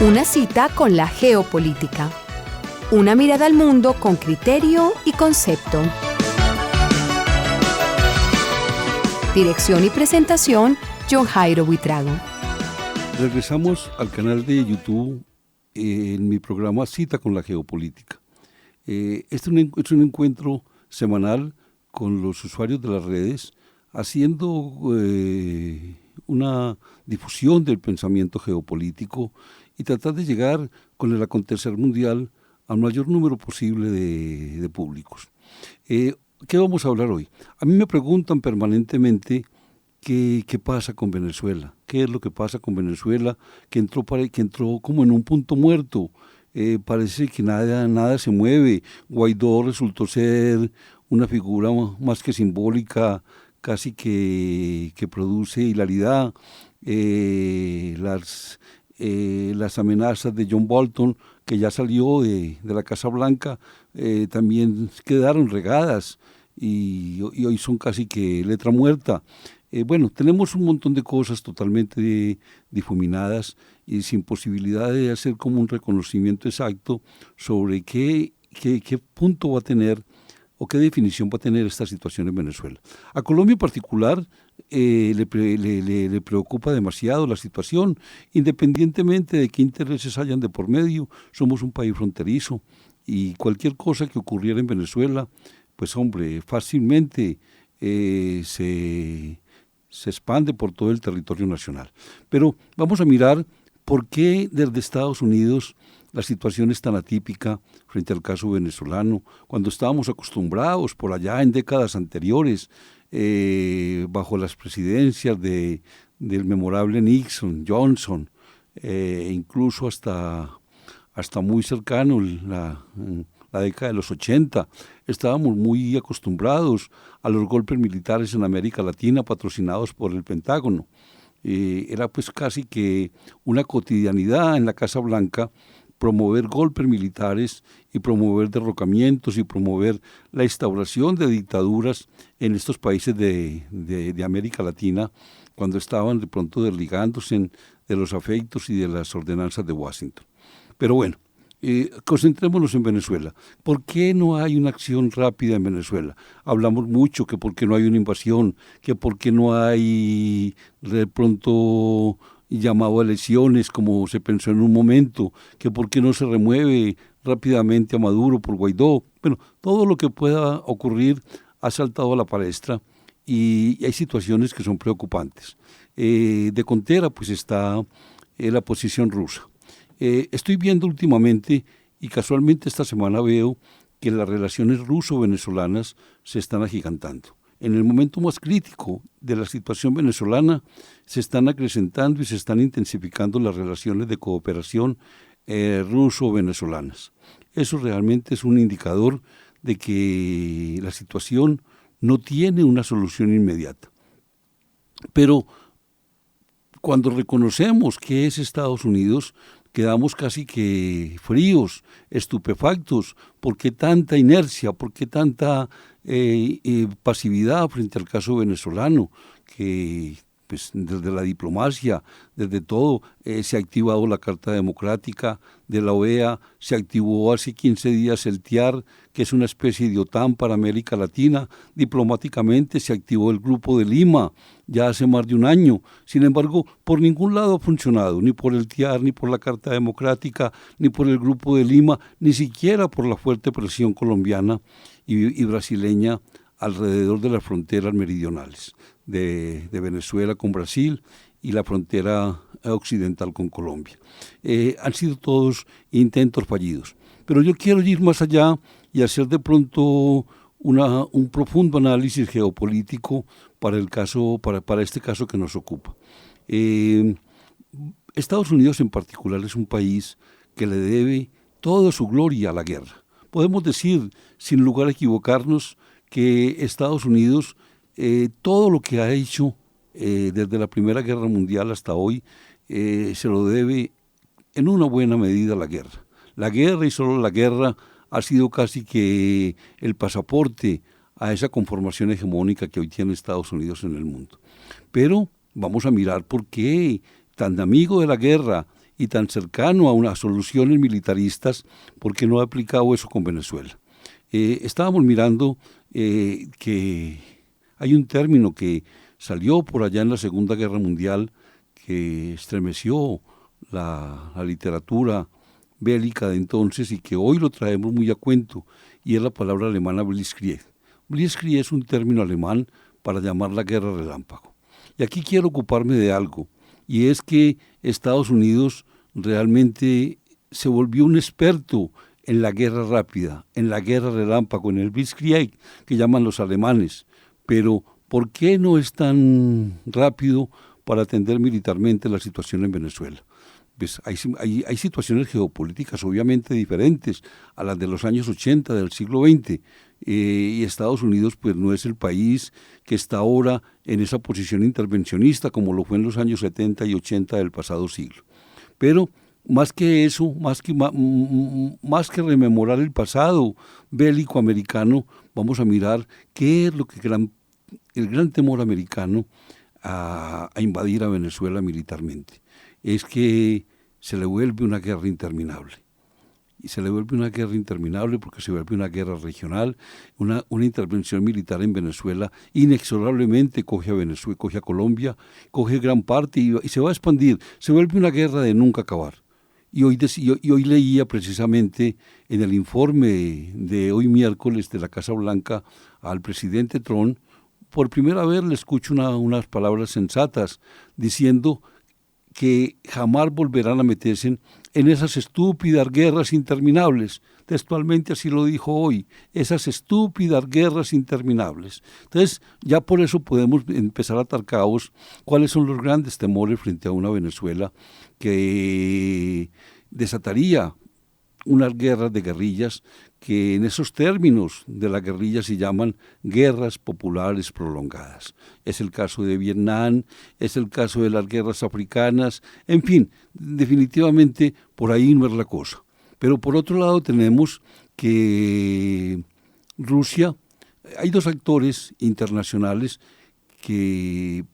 Una cita con la geopolítica. Una mirada al mundo con criterio y concepto. Dirección y presentación, John Jairo Buitrago. Regresamos al canal de YouTube en mi programa Cita con la Geopolítica. Este es un encuentro semanal con los usuarios de las redes, haciendo una difusión del pensamiento geopolítico y tratar de llegar con el acontecer mundial al mayor número posible de públicos. ¿Qué vamos a hablar hoy? A mí me preguntan permanentemente qué pasa con Venezuela, qué es lo que pasa con Venezuela, que entró como en un punto muerto. Parece que nada se mueve. Guaidó resultó ser una figura más que simbólica, casi que produce hilaridad. Las amenazas de John Bolton, que ya salió de la Casa Blanca, también quedaron regadas y hoy son casi que letra muerta. Bueno, tenemos un montón de cosas totalmente difuminadas y sin posibilidad de hacer como un reconocimiento exacto sobre qué punto va a tener o qué definición va a tener esta situación en Venezuela. A Colombia en particular le preocupa demasiado la situación, independientemente de qué intereses hayan de por medio. Somos un país fronterizo y cualquier cosa que ocurriera en Venezuela, pues hombre, fácilmente se expande por todo el territorio nacional. Pero vamos a mirar por qué desde Estados Unidos la situación es tan atípica frente al caso venezolano, cuando estábamos acostumbrados por allá en décadas anteriores, bajo las presidencias del memorable Nixon, Johnson, incluso hasta muy cercano, la década de los 80, estábamos muy acostumbrados a los golpes militares en América Latina patrocinados por el Pentágono. Era pues casi que una cotidianidad en la Casa Blanca promover golpes militares y promover derrocamientos y promover la instauración de dictaduras en estos países de América Latina, cuando estaban de pronto desligándose de los afectos y de las ordenanzas de Washington. Pero bueno, concentrémonos en Venezuela. ¿Por qué no hay una acción rápida en Venezuela? Hablamos mucho que por qué no hay una invasión, que por qué no hay de pronto llamado a elecciones como se pensó en un momento, que por qué no se remueve rápidamente a Maduro por Guaidó. Bueno, todo lo que pueda ocurrir ha saltado a la palestra y hay situaciones que son preocupantes. De contera pues está la posición rusa. Estoy viendo últimamente, y casualmente esta semana veo, que las relaciones ruso-venezolanas se están agigantando. En el momento más crítico de la situación venezolana se están acrecentando y se están intensificando las relaciones de cooperación ruso-venezolanas. Eso realmente es un indicador de que la situación no tiene una solución inmediata. Pero cuando reconocemos que es Estados Unidos, quedamos casi que fríos, estupefactos. ¿Por qué tanta inercia? ¿Por qué tanta pasividad frente al caso venezolano? Que pues, desde la diplomacia, desde todo, se ha activado la Carta Democrática de la OEA, se activó hace 15 días el TIAR, que es una especie de OTAN para América Latina. Diplomáticamente se activó el Grupo de Lima ya hace más de un año. Sin embargo, por ningún lado ha funcionado, ni por el TIAR, ni por la Carta Democrática, ni por el Grupo de Lima, ni siquiera por la fuerte presión colombiana y brasileña alrededor de las fronteras meridionales de Venezuela con Brasil y la frontera occidental con Colombia. Han sido todos intentos fallidos. Pero yo quiero ir más allá y hacer de pronto un profundo análisis geopolítico para este caso que nos ocupa. Estados Unidos en particular es un país que le debe toda su gloria a la guerra. Podemos decir, sin lugar a equivocarnos, que Estados Unidos, todo lo que ha hecho desde la Primera Guerra Mundial hasta hoy, se lo debe en una buena medida a la guerra. La guerra y solo la guerra ha sido casi que el pasaporte a esa conformación hegemónica que hoy tiene Estados Unidos en el mundo. Pero vamos a mirar por qué, tan amigo de la guerra y tan cercano a unas soluciones militaristas, ¿por qué no ha aplicado eso con Venezuela? Estábamos mirando que hay un término que salió por allá en la Segunda Guerra Mundial que estremeció la literatura bélica de entonces y que hoy lo traemos muy a cuento, y es la palabra alemana Blitzkrieg. Blitzkrieg es un término alemán para llamar la guerra relámpago. Y aquí quiero ocuparme de algo, y es que Estados Unidos realmente se volvió un experto en la guerra rápida, en la guerra relámpago, en el Blitzkrieg, que llaman los alemanes. Pero, ¿por qué no es tan rápido para atender militarmente la situación en Venezuela? Pues hay situaciones geopolíticas obviamente diferentes a las de los años 80 del siglo XX, y Estados Unidos pues no es el país que está ahora en esa posición intervencionista como lo fue en los años 70 y 80 del pasado siglo. Pero más que eso, más que rememorar el pasado bélico americano, vamos a mirar qué es lo que el gran temor americano a invadir a Venezuela militarmente. Es que se le vuelve una guerra interminable. Y se le vuelve una guerra interminable porque se vuelve una guerra regional, una intervención militar en Venezuela inexorablemente coge a Venezuela, coge a Colombia, coge gran parte y se va a expandir. Se vuelve una guerra de nunca acabar. Y hoy leía precisamente en el informe de hoy miércoles de la Casa Blanca al presidente Trump, por primera vez le escucho unas palabras sensatas diciendo que jamás volverán a meterse en esas estúpidas guerras interminables. Textualmente así lo dijo hoy, esas estúpidas guerras interminables. Entonces, ya por eso podemos empezar a atar cabos cuáles son los grandes temores frente a una Venezuela que desataría unas guerras de guerrillas que en esos términos de la guerrilla se llaman guerras populares prolongadas. Es el caso de Vietnam, es el caso de las guerras africanas, en fin, definitivamente por ahí no es la cosa. Pero por otro lado tenemos que Rusia, hay dos actores internacionales que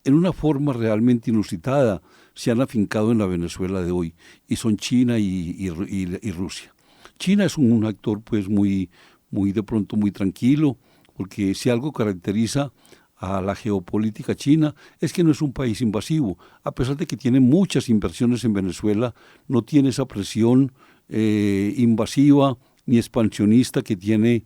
en una forma realmente inusitada se han afincado en la Venezuela de hoy, y son China y Rusia. China es un actor pues muy de pronto muy tranquilo, porque si algo caracteriza a la geopolítica china es que no es un país invasivo. A pesar de que tiene muchas inversiones en Venezuela, no tiene esa presión invasiva ni expansionista que tiene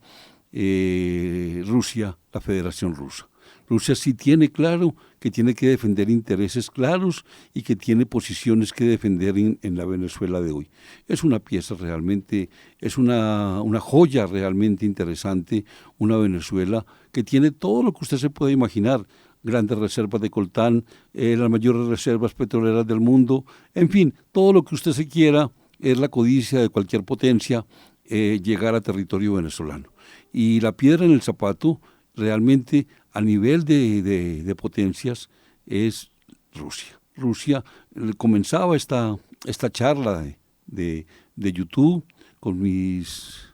Rusia, la Federación Rusa. Rusia sí tiene claro que tiene que defender intereses claros y que tiene posiciones que defender en la Venezuela de hoy. Es una pieza realmente, es una joya realmente interesante, una Venezuela que tiene todo lo que usted se puede imaginar, grandes reservas de coltán, las mayores reservas petroleras del mundo, en fin, todo lo que usted se quiera, es la codicia de cualquier potencia llegar a territorio venezolano. Y la piedra en el zapato realmente a nivel de potencias es Rusia. Rusia comenzaba esta charla de YouTube con mis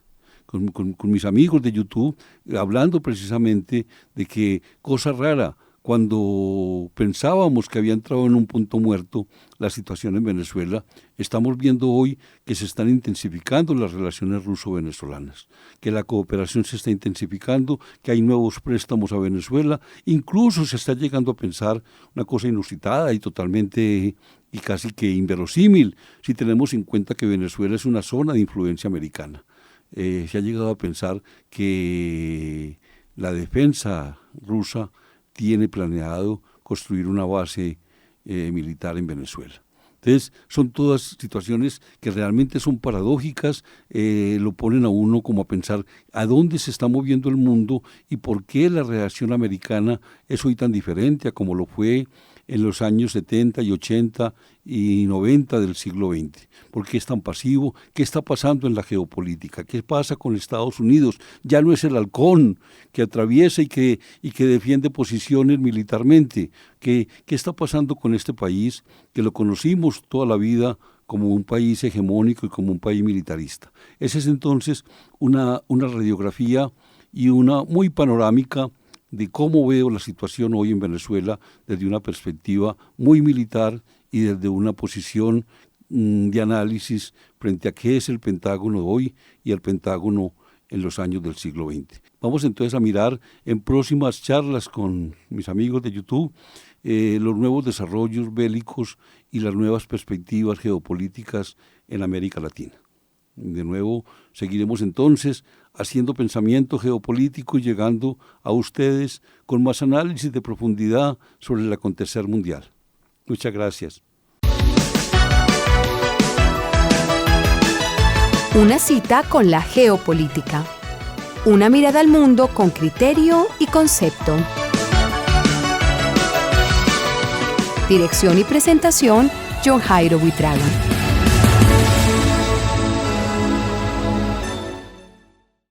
amigos de YouTube, hablando precisamente de que, cosa rara, cuando pensábamos que había entrado en un punto muerto la situación en Venezuela, estamos viendo hoy que se están intensificando las relaciones ruso-venezolanas, que la cooperación se está intensificando, que hay nuevos préstamos a Venezuela, incluso se está llegando a pensar una cosa inusitada y totalmente y casi que inverosímil, si tenemos en cuenta que Venezuela es una zona de influencia americana. Se ha llegado a pensar que la defensa rusa tiene planeado construir una base militar en Venezuela. Entonces, son todas situaciones que realmente son paradójicas, lo ponen a uno como a pensar a dónde se está moviendo el mundo y por qué la reacción americana es hoy tan diferente a como lo fue en los años 70 y 80 y 90 del siglo XX. ¿Por qué es tan pasivo? ¿Qué está pasando en la geopolítica? ¿Qué pasa con Estados Unidos? Ya no es el halcón que atraviesa y que defiende posiciones militarmente. ¿Qué está pasando con este país que lo conocimos toda la vida como un país hegemónico y como un país militarista? Esa es entonces una radiografía y una muy panorámica de cómo veo la situación hoy en Venezuela desde una perspectiva muy militar y desde una posición de análisis frente a qué es el Pentágono hoy y el Pentágono en los años del siglo XX. Vamos entonces a mirar en próximas charlas con mis amigos de YouTube los nuevos desarrollos bélicos y las nuevas perspectivas geopolíticas en América Latina. De nuevo, seguiremos entonces haciendo pensamiento geopolítico y llegando a ustedes con más análisis de profundidad sobre el acontecer mundial. Muchas gracias. Una cita con la geopolítica. Una mirada al mundo con criterio y concepto. Dirección y presentación, John Jairo Buitrago.